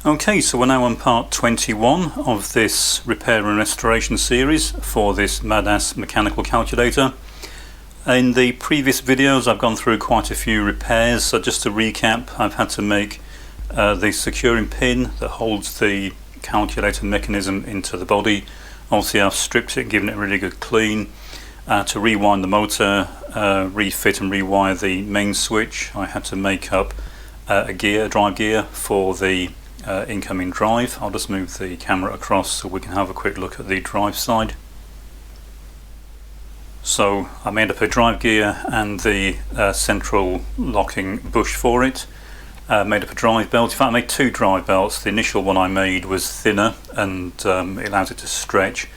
Okay, so we're now on part 21 of this repair and restoration series for this MADAS mechanical calculator. In the previous videos I've gone through quite a few repairs, so just to recap, I've had to make the securing pin that holds the calculator mechanism into the body. Obviously I've stripped it, given it a really good clean. To rewind the motor, refit and rewire the main switch, I had to make up a drive gear for the incoming drive. I'll just move the camera across so we can have a quick look at the drive side. So I made up a drive gear and the central locking bush for it. Made up a drive belt. In fact, I made two drive belts. The initial one I made was thinner and it allows it to stretch,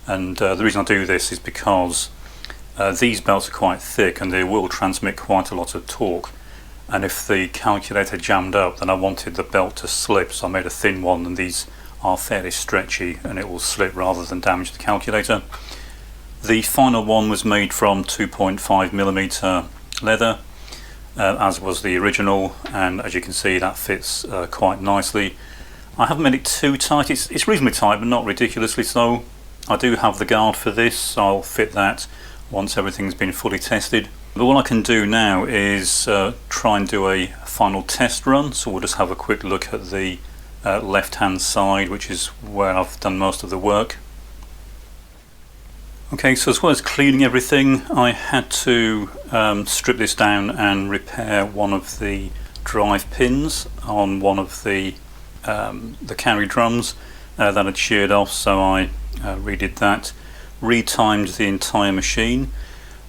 and the reason I do this is because these belts are quite thick and they will transmit quite a lot of torque, and if the calculator jammed up then I wanted the belt to slip, so I made a thin one, and these are fairly stretchy and it will slip rather than damage the calculator. The final one was made from 2.5mm leather, as was the original, and as you can see that fits quite nicely. I haven't made it too tight, it's reasonably tight but not ridiculously so. I do have the guard for this, so I'll fit that once everything's been fully tested. But what I can do now is try and do a final test run, so we'll just have a quick look at the left hand side, which is where I've done most of the work. Okay, so as well as cleaning everything, I had to strip this down and repair one of the drive pins on one of the carry drums that had sheared off, so I redid that, retimed the entire machine.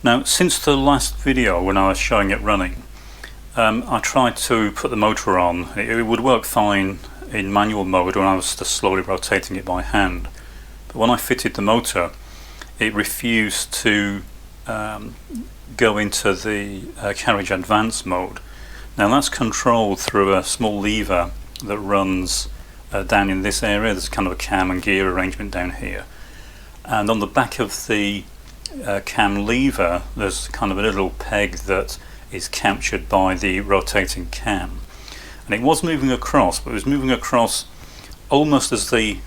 Now, since the last video when I was showing it running, I tried to put the motor on. It would work fine in manual mode when I was just slowly rotating it by hand, but when I fitted the motor it refused to go into the carriage advance mode. Now that's controlled through a small lever that runs down in this area. There's kind of a cam and gear arrangement down here, and on the back of the cam lever there's kind of a little peg that is captured by the rotating cam, and it was moving across, but it was moving across almost as the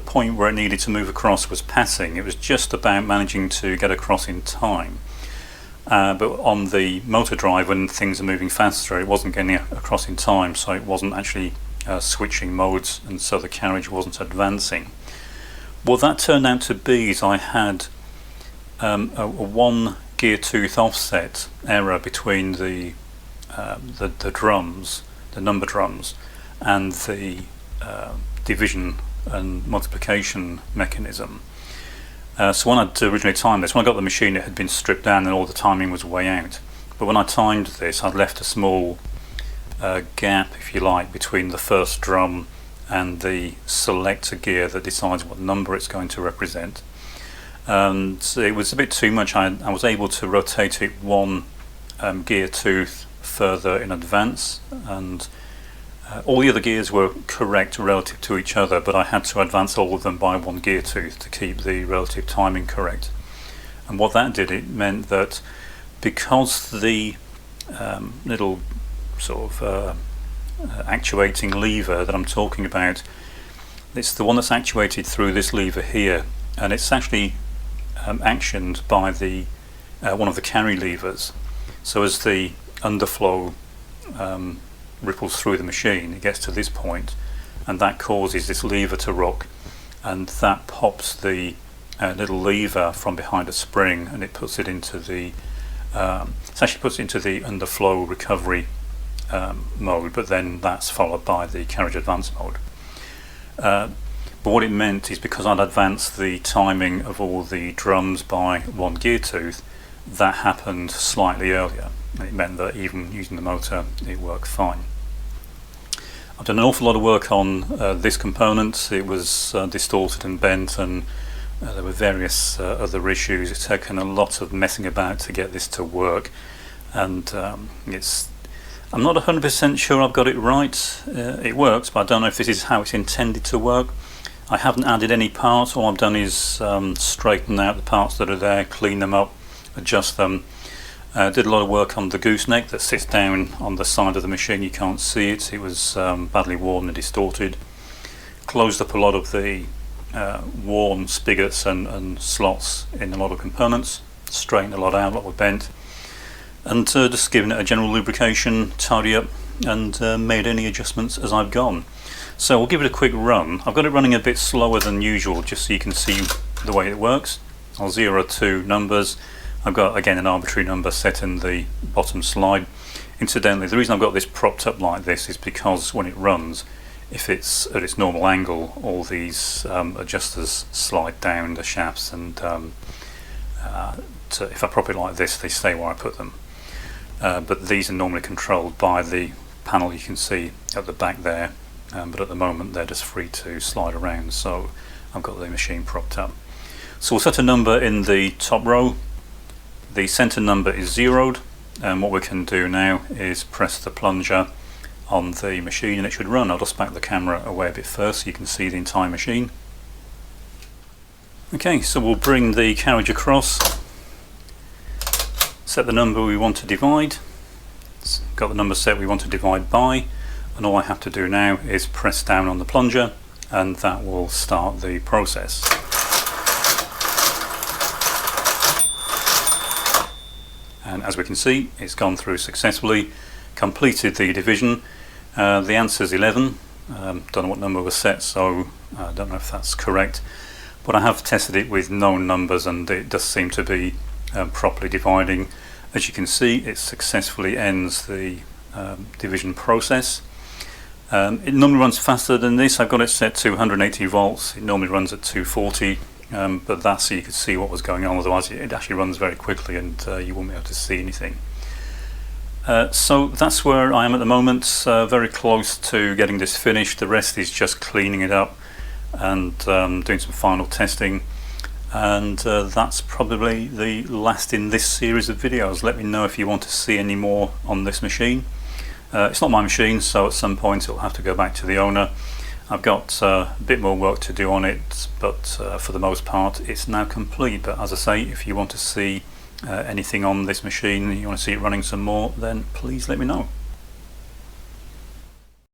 point where it needed to move across was passing. It was just about managing to get across in time, but on the motor drive, when things are moving faster, it wasn't getting across in time, so it wasn't actually switching modes, and so the carriage wasn't advancing. What that turned out to be is I had a one gear tooth offset error between the drums, the number drums, and the division and multiplication mechanism. So when I'd originally timed this, when I got the machine, it had been stripped down and all the timing was way out. But when I timed this, I'd left a small gap, if you like, between the first drum and the selector gear that decides what number it's going to represent. And it was a bit too much. I was able to rotate it one gear tooth further in advance, and all the other gears were correct relative to each other, but I had to advance all of them by one gear tooth to keep the relative timing correct. And what that did, it meant that because the little sort of actuating lever that I'm talking about, it's the one that's actuated through this lever here, and it's actually actioned by the one of the carry levers. So as the underflow ripples through the machine, it gets to this point, and that causes this lever to rock, and that pops the little lever from behind a spring, and it puts it into the it actually puts it into the underflow recovery mode, but then that's followed by the carriage advance mode. But what it meant is, because I'd advanced the timing of all the drums by one gear tooth, that happened slightly earlier. It meant that even using the motor it worked fine. I've done an awful lot of work on this component. It was distorted and bent, and there were various other issues. It's taken a lot of messing about to get this to work, and I'm not 100% sure I've got it right. It works, but I don't know if this is how it's intended to work. I haven't added any parts. All I've done is straighten out the parts that are there, clean them up, adjust them. Did a lot of work on the gooseneck that sits down on the side of the machine. You can't see it. It was badly worn and distorted. closed up a lot of the worn spigots and slots in a lot of components, straightened a lot out, a lot were bent, and just given it a general lubrication, tidy up, and made any adjustments as I've gone. So we'll give it a quick run. I've got it running a bit slower than usual just so you can see the way it works. I'll 0 2 numbers. I've got again an arbitrary number set in the bottom slide. Incidentally, the reason I've got this propped up like this is because when it runs, if it's at its normal angle, all these adjusters slide down the shafts, and if I prop it like this, they stay where I put them. But these are normally controlled by the panel you can see at the back there, but at the moment they're just free to slide around, so I've got the machine propped up. So we'll set a number in the top row. The center number is zeroed, and what we can do now is press the plunger on the machine and it should run. I'll just back the camera away a bit first so you can see the entire machine. Okay, so we'll bring the carriage across, set the number we want to divide, got the number set we want to divide by, and all I have to do now is press down on the plunger and that will start the process. And as we can see, it's gone through successfully, completed the division. The answer is 11. Don't know what number was set, so I don't know if that's correct, but I have tested it with known numbers and it does seem to be properly dividing. As you can see, it successfully ends the division process. It normally runs faster than this. I've got it set to 180 volts. It normally runs at 240, but that's so you could see what was going on, otherwise it actually runs very quickly and you won't be able to see anything. So that's where I am at the moment, very close to getting this finished. The rest is just cleaning it up and doing some final testing, and that's probably the last in this series of videos. Let me know if you want to see any more on this machine. It's not my machine, so at some point it'll have to go back to the owner. I've got a bit more work to do on it, but for the most part it's now complete. But as I say, if you want to see anything on this machine, you want to see it running some more, then please let me know.